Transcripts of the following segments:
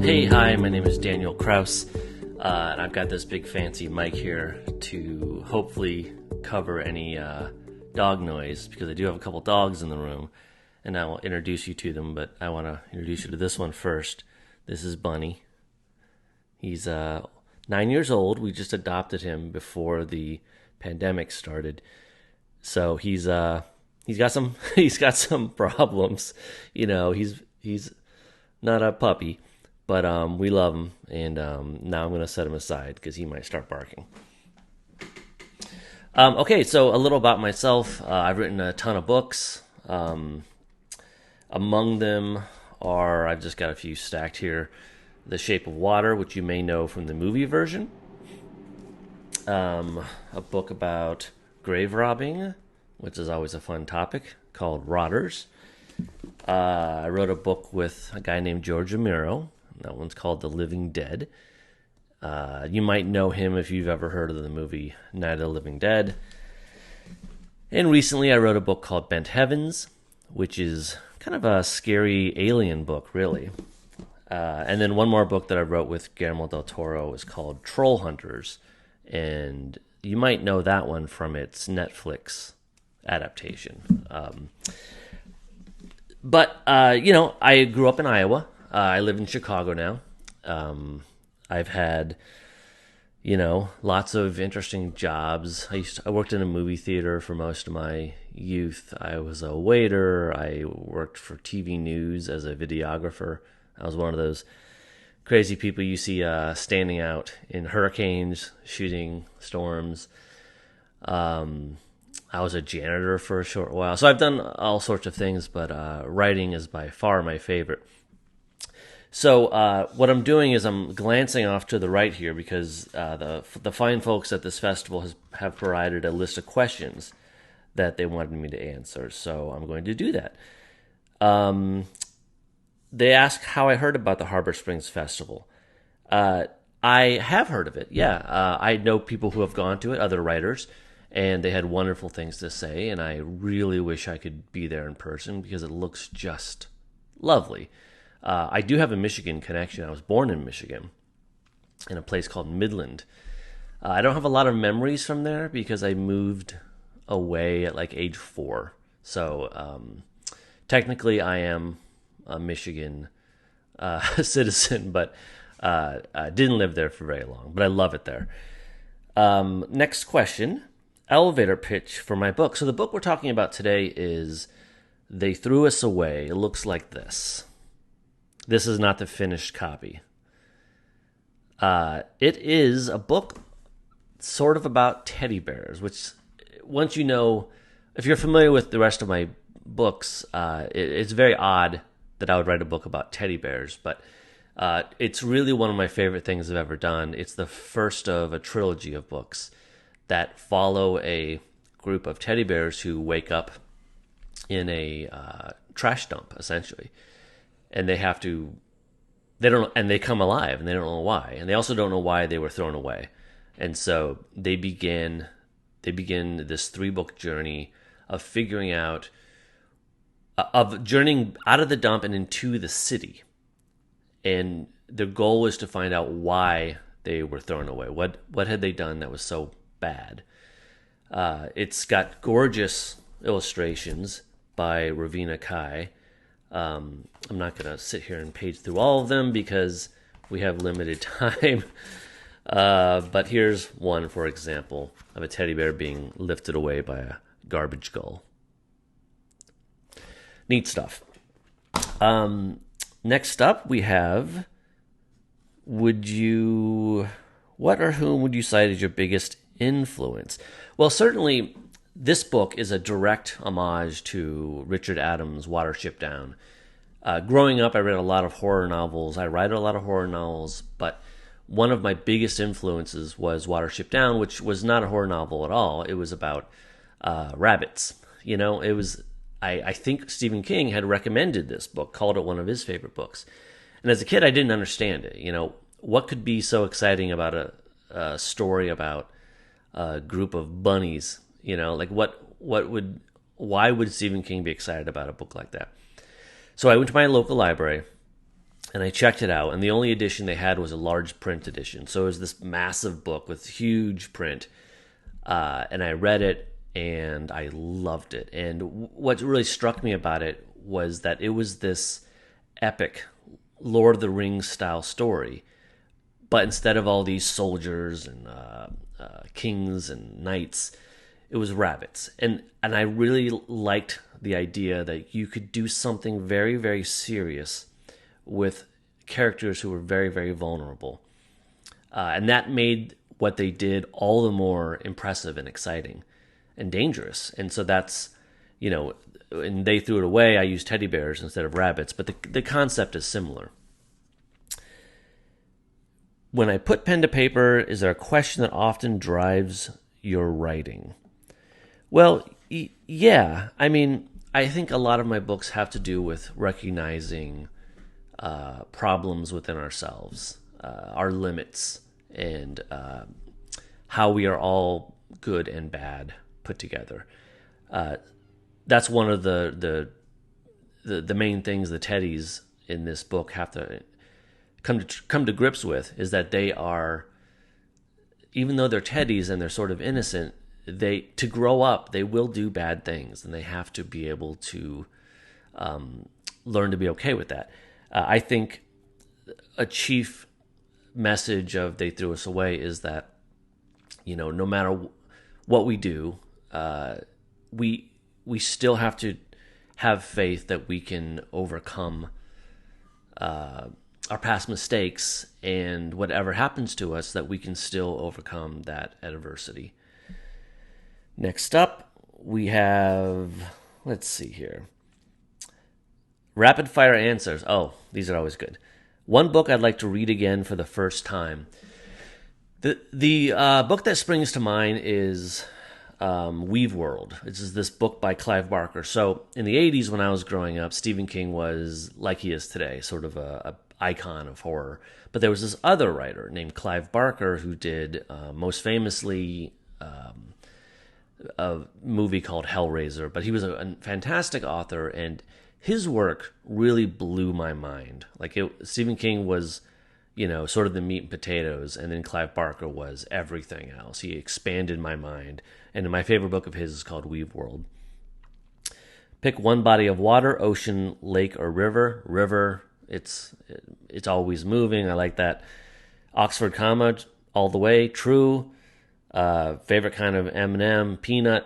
Hi, my name is Daniel Kraus, and I've got this big fancy mic here to hopefully cover any dog noise, because I do have a couple dogs in the room, and I will introduce you to them, but I want to introduce you to this one first. This is Bunny. He's 9 years old. We just adopted him before the pandemic started, so he's got some problems. You know, he's not a puppy, but we love him, and now I'm going to set him aside because he might start barking. Okay, so a little about myself. I've written a ton of books. Among them are, I've just got a few stacked here, The Shape of Water, which you may know from the movie version. A book about grave robbing, which is always a fun topic, called Rotters. I wrote a book with a guy named George Romero. That one's called The Living Dead. You might know him if you've ever heard of the movie Night of the Living Dead. And recently I wrote a book called Bent Heavens, which is kind of a scary alien book, really. And then one more book that I wrote with Guillermo del Toro is called Troll Hunters. And you might know that one from its Netflix adaptation. But I grew up in Iowa. I live in Chicago now. I've had, lots of interesting jobs. I worked in a movie theater for most of my youth. I was a waiter. I worked for TV news as a videographer. I was one of those crazy people you see standing out in hurricanes, shooting storms. I was a janitor for a short while. So I've done all sorts of things, but writing is by far my favorite. So what I'm doing is I'm glancing off to the right here because the fine folks at this festival have provided a list of questions that they wanted me to answer. So I'm going to do that. They ask how I heard about the Harbor Springs Festival. I have heard of it, yeah. I know people who have gone to it, other writers, and they had wonderful things to say, and I really wish I could be there in person because it looks just lovely. I do have a Michigan connection. I was born in Michigan in a place called Midland. I don't have a lot of memories from there because I moved away at like age 4. So technically I am a Michigan citizen, but I didn't live there for very long. But I love it there. Next question. Elevator pitch for my book. So the book we're talking about today is They Threw Us Away. It looks like this. This is not the finished copy. It is a book sort of about teddy bears, which once you know, if you're familiar with the rest of my books, it's very odd that I would write a book about teddy bears, but it's really one of my favorite things I've ever done. It's the first of a trilogy of books that follow a group of teddy bears who wake up in a trash dump, essentially. And they come alive, and they don't know why. And they also don't know why they were thrown away. And so they begin this 3-book journey of figuring out, of journeying out of the dump and into the city. And their goal is to find out why they were thrown away. What had they done that was so bad? It's got gorgeous illustrations by Ravina Kai. I'm not going to sit here and page through all of them because we have limited time. But here's one, for example, of a teddy bear being lifted away by a garbage gull. Neat stuff. Next up, we have, what or whom would you cite as your biggest influence? Well, certainly this book is a direct homage to Richard Adams' Watership Down. Growing up, I read a lot of horror novels. I write a lot of horror novels, but one of my biggest influences was Watership Down, which was not a horror novel at all. It was about rabbits. It was. I think Stephen King had recommended this book, called it one of his favorite books. And as a kid, I didn't understand it. What could be so exciting about a story about a group of bunnies? Why would Stephen King be excited about a book like that? So I went to my local library And I checked it out, and the only edition they had was a large print edition. So it was this massive book with huge print. And I read it, and I loved it. And what really struck me about it was that it was this epic Lord of the Rings style story. But instead of all these soldiers and kings and knights, it was rabbits. And I really liked the idea that you could do something very, very serious with characters who were very, very vulnerable. And that made what they did all the more impressive and exciting and dangerous. And so that's, and they threw it away. I used teddy bears instead of rabbits, but the concept is similar. When I put pen to paper, is there a question that often drives your writing? Well, yeah. I mean, I think a lot of my books have to do with recognizing problems within ourselves, our limits, and how we are all good and bad put together. That's one of the main things the Teddies in this book have to come to grips with, is that they are, even though they're Teddies and they're sort of innocent, to grow up, they will do bad things, and they have to be able to learn to be okay with that. I think a chief message of They Threw Us Away is that, no matter what we do, we still have to have faith that we can overcome our past mistakes, and whatever happens to us, that we can still overcome that adversity. Next up, we have, let's see here. Rapid fire answers. Oh, these are always good. One book I'd like to read again for the first time. The book that springs to mind is Weave World. This is this book by Clive Barker. So in the 80s, when I was growing up, Stephen King was like he is today, sort of a icon of horror. But there was this other writer named Clive Barker who did most famously a movie called Hellraiser. But he was a fantastic author, and his work really blew my mind. Stephen King was, sort of the meat and potatoes, and then Clive Barker was everything else. He expanded my mind. And my favorite book of his is called Weave World. Pick one body of water: ocean, lake, or river. River. It's always moving. I like that. Oxford comma, all the way. True. Favorite kind of M&M, peanut.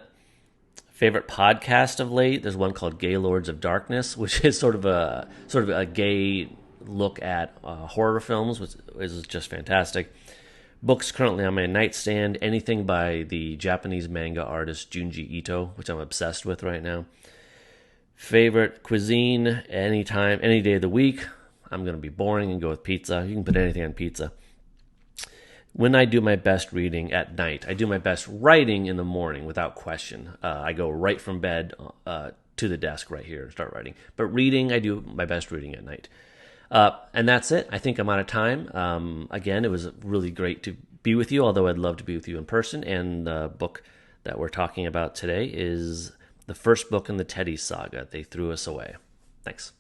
Favorite podcast of late: there's one called Gaylords of Darkness, which is sort of a gay look at horror films, which is just fantastic. Books currently on my nightstand: anything by the Japanese manga artist Junji Ito, which I'm obsessed with right now. Favorite cuisine: anytime, any day of the week. I'm going to be boring and go with pizza. You can put anything on pizza. When I do my best reading: at night. I do my best writing in the morning, without question. I go right from bed to the desk right here and start writing. But reading, I do my best reading at night. And that's it. I think I'm out of time. Again, it was really great to be with you, although I'd love to be with you in person. And the book that we're talking about today is the first book in the Teddy saga, They Threw Us Away. Thanks.